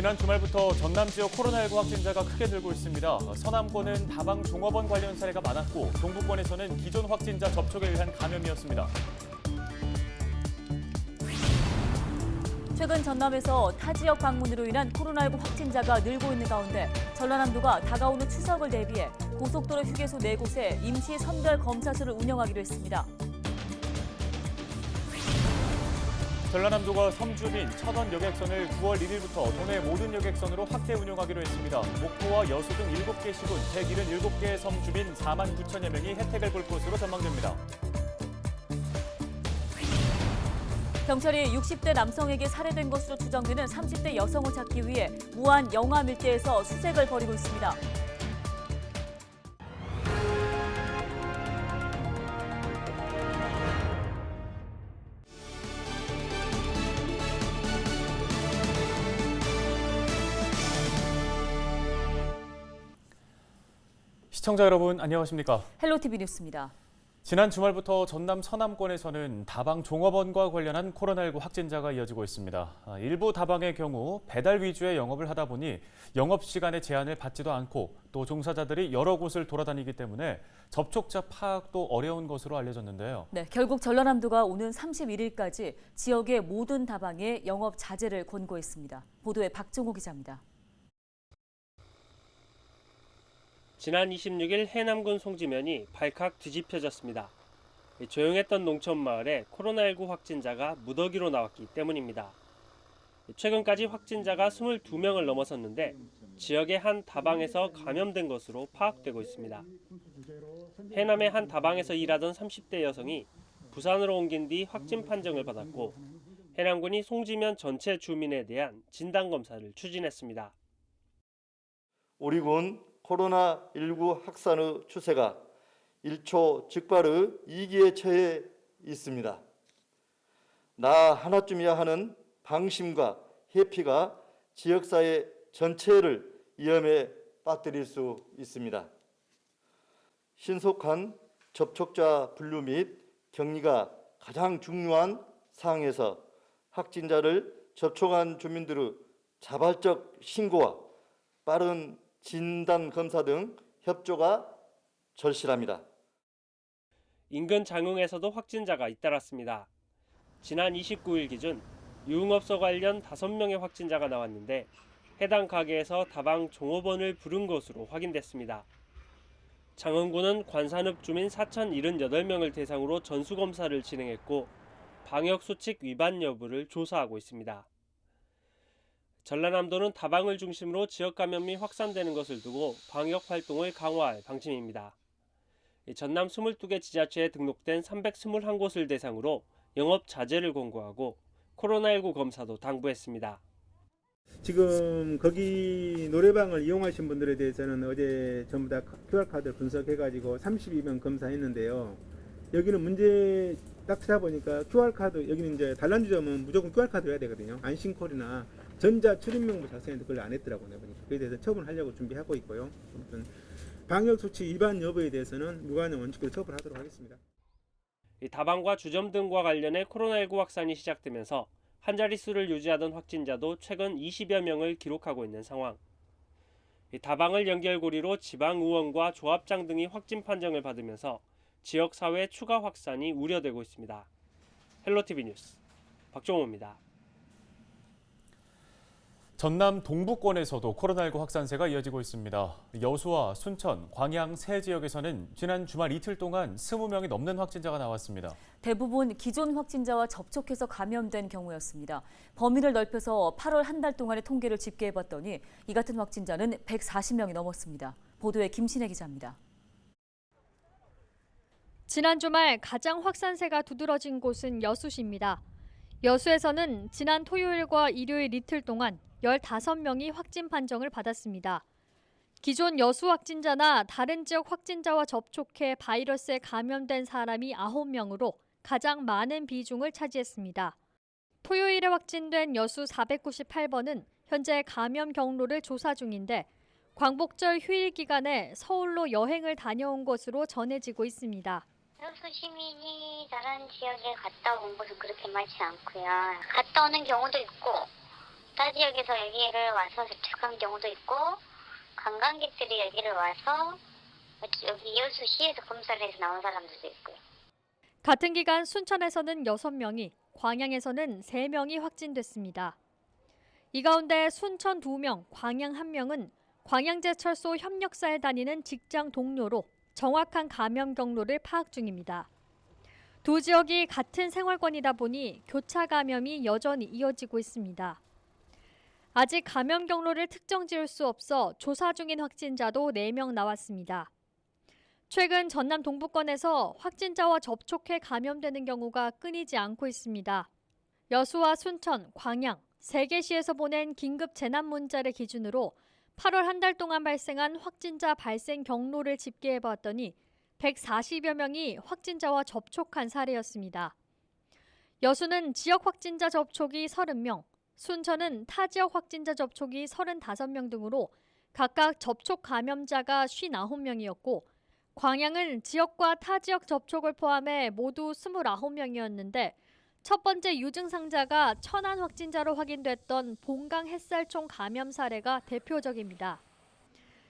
지난 주말부터 전남 지역 코로나19 확진자가 크게 늘고 있습니다. 서남권은 다방 종업원 관련 사례가 많았고 동부권에서는 기존 확진자 접촉에 의한 감염이었습니다. 최근 전남에서 타 지역 방문으로 인한 코로나19 확진자가 늘고 있는 가운데 전라남도가 다가오는 추석을 대비해 고속도로 휴게소 4곳에 임시 선별 검사소를 운영하기로 했습니다. 전라남도가 섬주민, 천원 여객선을 9월 1일부터 도내 모든 여객선으로 확대 운영하기로 했습니다. 목포와 여수 등 7개 시군 177개의 섬주민 4만 9천여 명이 혜택을 볼 것으로 전망됩니다. 경찰이 60대 남성에게 살해된 것으로 추정되는 30대 여성을 찾기 위해 무안 영암 일대에서 수색을 벌이고 있습니다. 시청자 여러분 안녕하십니까? 헬로티비 뉴스입니다. 지난 주말부터 전남 서남권에서는 다방 종업원과 관련한 코로나19 확진자가 이어지고 있습니다. 일부 다방의 경우 배달 위주의 영업을 하다 보니 영업시간에 제한을 받지도 않고 또 종사자들이 여러 곳을 돌아다니기 때문에 접촉자 파악도 어려운 것으로 알려졌는데요. 네, 결국 전라남도가 오는 31일까지 지역의 모든 다방에 영업 자제를 권고했습니다. 보도에 박종호 기자입니다. 지난 26일 해남군 송지면이 발칵 뒤집혀졌습니다. 조용했던 농촌 마을에 코로나19 확진자가 무더기로 나왔기 때문입니다. 최근까지 확진자가 22명을 넘어섰는데 지역의 한 다방에서 감염된 것으로 파악되고 있습니다. 해남의 한 다방에서 일하던 30대 여성이 부산으로 옮긴 뒤 확진 판정을 받았고 해남군이 송지면 전체 주민에 대한 진단검사를 추진했습니다. 우리 군 코로나19 확산의 추세가 일촉즉발의 위기에 처해 있습니다. 나 하나쯤이야 하는 방심과 회피가 지역사회 전체를 위험에 빠뜨릴 수 있습니다. 신속한 접촉자 분류 및 격리가 가장 중요한 상황에서 확진자를 접촉한 주민들의 자발적 신고와 빠른 진단 검사 등 협조가 절실합니다. 인근 장흥에서도 확진자가 잇따랐습니다. 지난 29일 기준 유흥업소 관련 5명의 확진자가 나왔는데 해당 가게에서 다방 종업원을 부른 것으로 확인됐습니다. 장흥군은 관산읍 주민 4,078명을 대상으로 전수검사를 진행했고 방역수칙 위반 여부를 조사하고 있습니다. 전라남도는 다방을 중심으로 지역 감염이 확산되는 것을 두고 방역 활동을 강화할 방침입니다. 전남 22개 지자체에 등록된 321곳을 대상으로 영업 자제를 권고하고 코로나19 검사도 당부했습니다. 지금 거기 노래방을 이용하신 분들에 대해서는 어제 전부 다 QR카드를 분석해가지고 32명 검사했는데요. 여기는 문제 딱 찾아보니까 QR카드, 여기는 이제 단란주점은 무조건 QR카드 해야 되거든요. 안심콜이나 전자 출입명부 자세히 그걸 안 했더라고요. 그에 대해서 처분하려고 준비하고 있고요. 아무튼 방역수칙 위반 여부에 대해서는 무관한 원칙으로 처벌하도록 하겠습니다. 다방과 주점 등과 관련해 코로나19 확산이 시작되면서 한 자릿수를 유지하던 확진자도 최근 20여 명을 기록하고 있는 상황. 다방을 연결고리로 지방의원과 조합장 등이 확진 판정을 받으면서 지역사회 추가 확산이 우려되고 있습니다. 헬로티비 뉴스 박종호입니다. 전남 동부권에서도 코로나19 확산세가 이어지고 있습니다. 여수와 순천, 광양 세 지역에서는 지난 주말 이틀 동안 20명이 넘는 확진자가 나왔습니다. 대부분 기존 확진자와 접촉해서 감염된 경우였습니다. 범위를 넓혀서 8월 한 달 동안의 통계를 집계해봤더니 이 같은 확진자는 140명이 넘었습니다. 보도에 김신혜 기자입니다. 지난 주말 가장 확산세가 두드러진 곳은 여수시입니다. 여수에서는 지난 토요일과 일요일 이틀 동안 15명이 확진 판정을 받았습니다. 기존 여수 확진자나 다른 지역 확진자와 접촉해 바이러스에 감염된 사람이 9명으로 가장 많은 비중을 차지했습니다. 토요일에 확진된 여수 498번은 현재 감염 경로를 조사 중인데 광복절 휴일 기간에 서울로 여행을 다녀온 것으로 전해지고 있습니다. 여수 시민이 다른 지역에 갔다 온 것은 그렇게 많지 않고요. 갔다 오는 경우도 있고 타 지역에서 여기를 와서 접촉한 경우도 있고 관광객들이 여기를 와서 여기 여수시에서 검사를 해서 나온 사람들도 있고요. 같은 기간 순천에서는 6명이, 광양에서는 3명이 확진됐습니다. 이 가운데 순천 2명, 광양 1명은 광양제철소 협력사에 다니는 직장 동료로 정확한 감염 경로를 파악 중입니다. 두 지역이 같은 생활권이다 보니 교차 감염이 여전히 이어지고 있습니다. 아직 감염 경로를 특정 지을 수 없어 조사 중인 확진자도 4명 나왔습니다. 최근 전남 동부권에서 확진자와 접촉해 감염되는 경우가 끊이지 않고 있습니다. 여수와 순천, 광양, 3개 시에서 보낸 긴급 재난 문자를 기준으로 8월 한 달 동안 발생한 확진자 발생 경로를 집계해 보았더니 140여 명이 확진자와 접촉한 사례였습니다. 여수는 지역 확진자 접촉이 30명, 순천은 타 지역 확진자 접촉이 35명 등으로 각각 접촉 감염자가 59명이었고 광양은 지역과 타 지역 접촉을 포함해 모두 29명이었는데 첫 번째 유증상자가 천안 확진자로 확인됐던 본강 햇살총 감염 사례가 대표적입니다.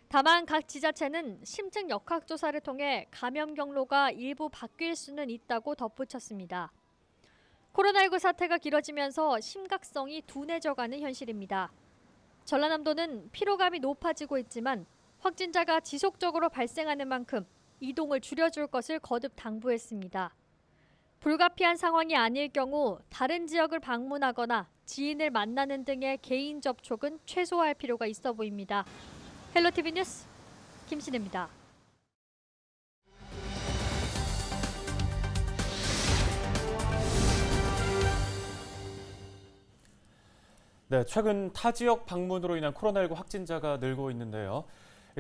다만 각 지자체는 심층 역학조사를 통해 감염 경로가 일부 바뀔 수는 있다고 덧붙였습니다. 코로나19 사태가 길어지면서 심각성이 둔해져가는 현실입니다. 전라남도는 피로감이 높아지고 있지만 확진자가 지속적으로 발생하는 만큼 이동을 줄여줄 것을 거듭 당부했습니다. 불가피한 상황이 아닐 경우 다른 지역을 방문하거나 지인을 만나는 등의 개인 접촉은 최소화할 필요가 있어 보입니다. 헬로티비 뉴스 김신혜입니다. 네, 최근 타 지역 방문으로 인한 코로나19 확진자가 늘고 있는데요.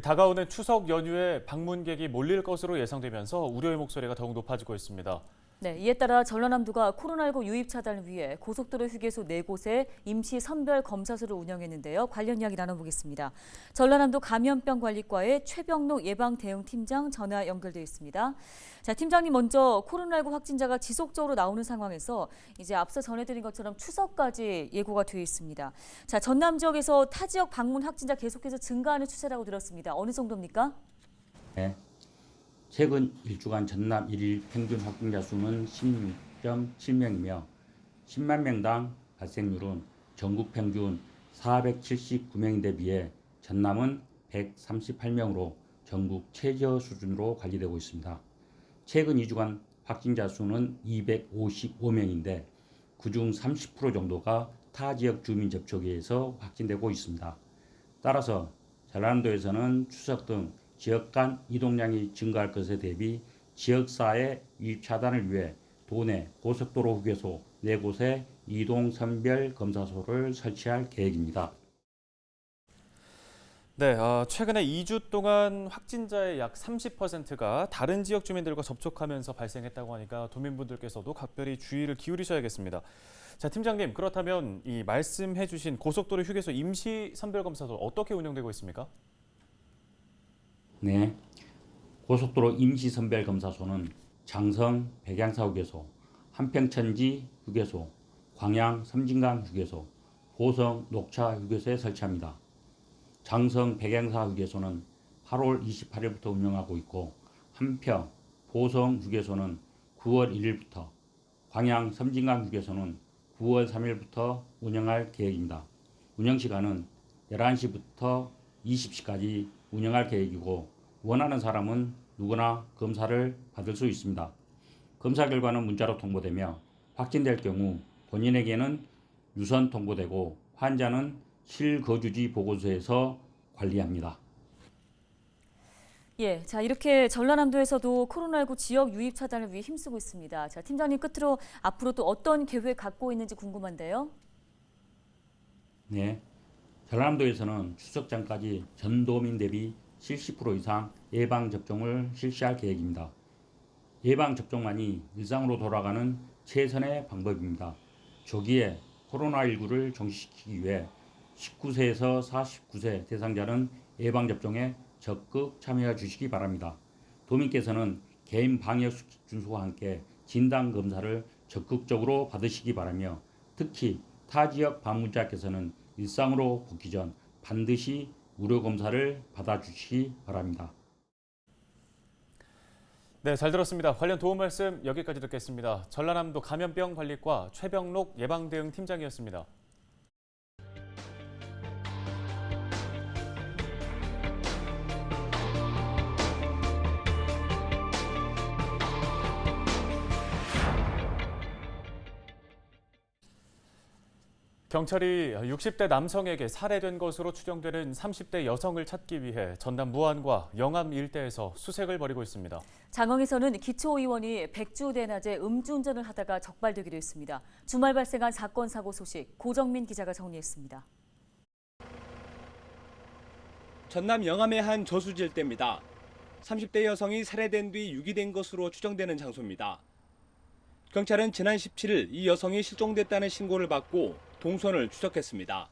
다가오는 추석 연휴에 방문객이 몰릴 것으로 예상되면서 우려의 목소리가 더욱 높아지고 있습니다. 네, 이에 따라 전라남도가 코로나19 유입 차단을 위해 고속도로 휴게소 4곳에 임시 선별 검사소를 운영했는데요. 관련 이야기 나눠보겠습니다. 전라남도 감염병관리과의 최병록 예방대응팀장 전화 연결되어 있습니다. 자, 팀장님 먼저 코로나19 확진자가 지속적으로 나오는 상황에서 이제 앞서 전해드린 것처럼 추석까지 예고가 되어 있습니다. 자, 전남 지역에서 타 지역 방문 확진자 계속해서 증가하는 추세라고 들었습니다. 어느 정도입니까? 네. 최근 일주간 전남 일일 평균 확진자 수는 16.7명이며 10만 명당 발생률은 전국 평균 479명인데 비해 전남은 138명으로 전국 최저 수준으로 관리되고 있습니다. 최근 2주간 확진자 수는 255명인데 그중 30% 정도가 타 지역 주민 접촉에 의해서 확진되고 있습니다. 따라서 전라남도에서는 추석 등 지역 간 이동량이 증가할 것에 대비 지역사회 유입 차단을 위해 도내 고속도로 휴게소 4곳에 이동 선별 검사소를 설치할 계획입니다. 네, 최근에 2주 동안 확진자의 약 30%가 다른 지역 주민들과 접촉하면서 발생했다고 하니까 도민분들께서도 각별히 주의를 기울이셔야겠습니다. 자, 팀장님, 그렇다면 이 말씀해 주신 고속도로 휴게소 임시 선별검사소 어떻게 운영되고 있습니까? 네, 고속도로 임시선별검사소는 장성 백양사 휴게소, 한평천지 휴게소, 광양 섬진강 휴게소, 보성 녹차 휴게소에 설치합니다. 장성 백양사 휴게소는 8월 28일부터 운영하고 있고 한평, 보성 휴게소는 9월 1일부터, 광양 섬진강 휴게소는 9월 3일부터 운영할 계획입니다. 운영시간은 11시부터 20시까지 운영할 계획이고 원하는 사람은 누구나 검사를 받을 수 있습니다. 검사 결과는 문자로 통보되며 확진될 경우 본인에게는 유선 통보되고 환자는 실거주지 보고소에서 관리합니다. 예, 자 이렇게 전라남도에서도 코로나19 지역 유입 차단을 위해 힘쓰고 있습니다. 자, 팀장님 끝으로 앞으로 또 어떤 계획 갖고 있는지 궁금한데요. 네, 전라남도에서는 추석 전까지 전도민 대비 70% 이상 예방접종을 실시할 계획입니다. 예방접종만이 일상으로 돌아가는 최선의 방법입니다. 조기에 코로나19를 종식시키기 위해 19세에서 49세 대상자는 예방접종에 적극 참여해 주시기 바랍니다. 도민께서는 개인 방역수칙 준수와 함께 진단검사를 적극적으로 받으시기 바라며 특히 타 지역 방문자께서는 일상으로 복귀 전 반드시 무료 검사를 받아주시기 바랍니다. 네, 잘 들었습니다. 관련 도움 말씀 여기까지 듣겠습니다. 전라남도 감염병 관리과 최병록 예방대응 팀장이었습니다. 경찰이 60대 남성에게 살해된 것으로 추정되는 30대 여성을 찾기 위해 전남 무안과 영암 일대에서 수색을 벌이고 있습니다. 장흥에서는 기초의원이 백주대낮에 음주운전을 하다가 적발되기도 했습니다. 주말 발생한 사건 사고 소식 고정민 기자가 정리했습니다. 전남 영암의 한 저수지 일대입니다. 30대 여성이 살해된 뒤 유기된 것으로 추정되는 장소입니다. 경찰은 지난 17일 이 여성이 실종됐다는 신고를 받고 동선을 추적했습니다.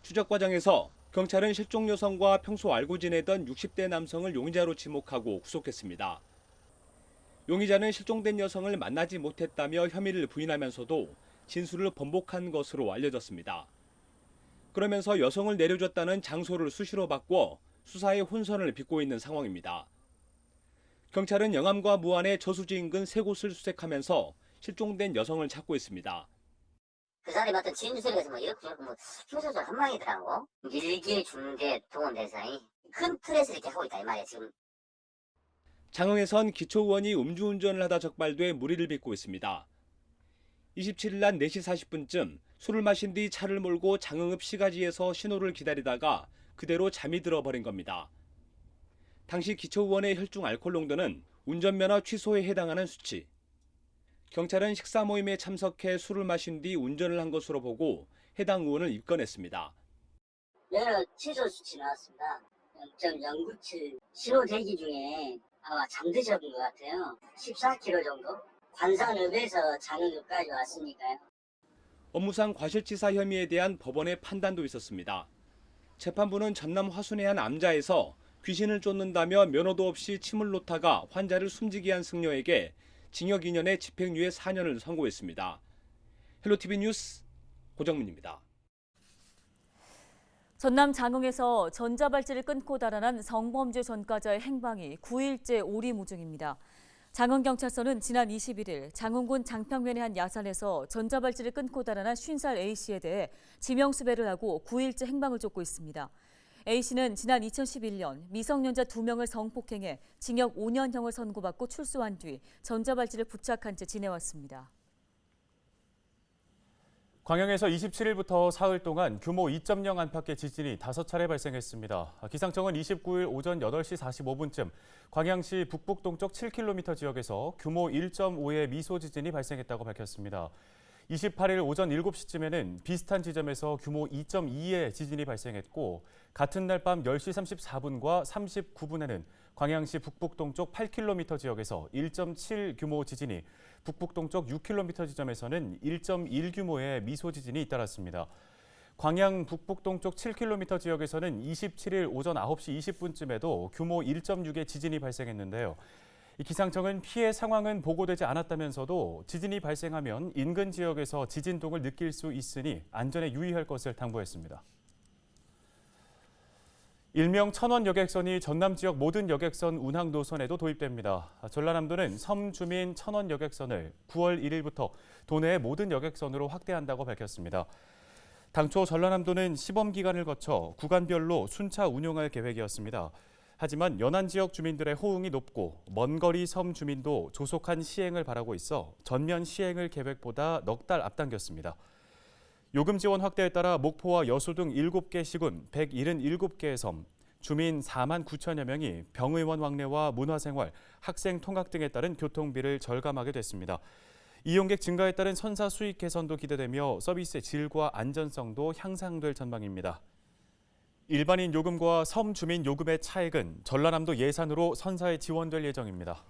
추적 과정에서 경찰은 실종 여성과 평소 알고 지내던 60대 남성을 용의자로 지목하고 구속했습니다. 용의자는 실종된 여성을 만나지 못했다며 혐의를 부인하면서도 진술을 번복한 것으로 알려졌습니다. 그러면서 여성을 내려줬다는 장소를 수시로 바꿔 수사에 혼선을 빚고 있는 상황입니다. 경찰은 영암과 무안의 저수지 인근 세 곳을 수색하면서 실종된 여성을 찾고 있습니다. 그 자리에 맡은 진술에서 흉소설 한 방이더라고. 일기, 중대, 동원 대상이 큰 틀에서 이렇게 하고 있다 이 말이야 지금. 장흥에선 기초의원이 음주운전을 하다 적발돼 무리를 빚고 있습니다. 27일 낮 4시 40분쯤 술을 마신 뒤 차를 몰고 장흥읍 시가지에서 신호를 기다리다가 그대로 잠이 들어버린 겁니다. 당시 기초의원의 혈중 알코올 농도는 운전면허 취소에 해당하는 수치. 경찰은 식사 모임에 참석해 술을 마신 뒤 운전을 한 것으로 보고 해당 의원을 입건했습니다. 면허 취소 수치 나왔습니다. 0.097 신호 대기 중에 아마 잠드셨던 것 같아요. 14km 정도? 관산읍에서 장흥읍까지 왔으니까요. 업무상 과실치사 혐의에 대한 법원의 판단도 있었습니다. 재판부는 전남 화순의 한 암자에서 귀신을 쫓는다며 면허도 없이 침을 놓다가 환자를 숨지게 한 승려에게 징역 2년에 집행유예 4년을 선고했습니다. 헬로티비 뉴스 고정민입니다. 전남 장흥에서 전자발찌를 끊고 달아난 성범죄 전과자의 행방이 9일째 오리무중입니다. 장흥경찰서는 지난 21일 장흥군 장평면의 한 야산에서 전자발찌를 끊고 달아난 50살 A씨에 대해 지명수배를 하고 9일째 행방을 쫓고 있습니다. A씨는 지난 2011년 미성년자 2명을 성폭행해 징역 5년형을 선고받고 출소한 뒤 전자발찌를 부착한 채 지내왔습니다. 광양에서 27일부터 사흘 동안 규모 2.0 안팎의 지진이 5차례 발생했습니다. 기상청은 29일 오전 8시 45분쯤 광양시 북북동쪽 7km 지역에서 규모 1.5의 미소 지진이 발생했다고 밝혔습니다. 28일 오전 7시쯤에는 비슷한 지점에서 규모 2.2의 지진이 발생했고 같은 날 밤 10시 34분과 39분에는 광양시 북북동쪽 8km 지역에서 1.7 규모 지진이, 북북동쪽 6km 지점에서는 1.1 규모의 미소 지진이 잇따랐습니다. 광양 북북동쪽 7km 지역에서는 27일 오전 9시 20분쯤에도 규모 1.6의 지진이 발생했는데요. 기상청은 피해 상황은 보고되지 않았다면서도 지진이 발생하면 인근 지역에서 지진동을 느낄 수 있으니 안전에 유의할 것을 당부했습니다. 일명 천원 여객선이 전남 지역 모든 여객선 운항 노선에도 도입됩니다. 전라남도는 섬 주민 천원 여객선을 9월 1일부터 도내의 모든 여객선으로 확대한다고 밝혔습니다. 당초 전라남도는 시범 기간을 거쳐 구간별로 순차 운용할 계획이었습니다. 하지만 연안 지역 주민들의 호응이 높고 먼 거리 섬 주민도 조속한 시행을 바라고 있어 전면 시행을 계획보다 넉 달 앞당겼습니다. 요금 지원 확대에 따라 목포와 여수 등 7개 시군 177개의 섬, 주민 4만 9천여 명이 병의원 왕래와 문화생활, 학생 통학 등에 따른 교통비를 절감하게 됐습니다. 이용객 증가에 따른 선사 수익 개선도 기대되며 서비스의 질과 안전성도 향상될 전망입니다. 일반인 요금과 섬 주민 요금의 차액은 전라남도 예산으로 선사에 지원될 예정입니다.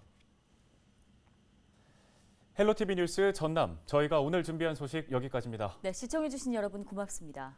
헬로티비 뉴스 전남, 저희가 오늘 준비한 소식 여기까지입니다. 네, 시청해주신 여러분 고맙습니다.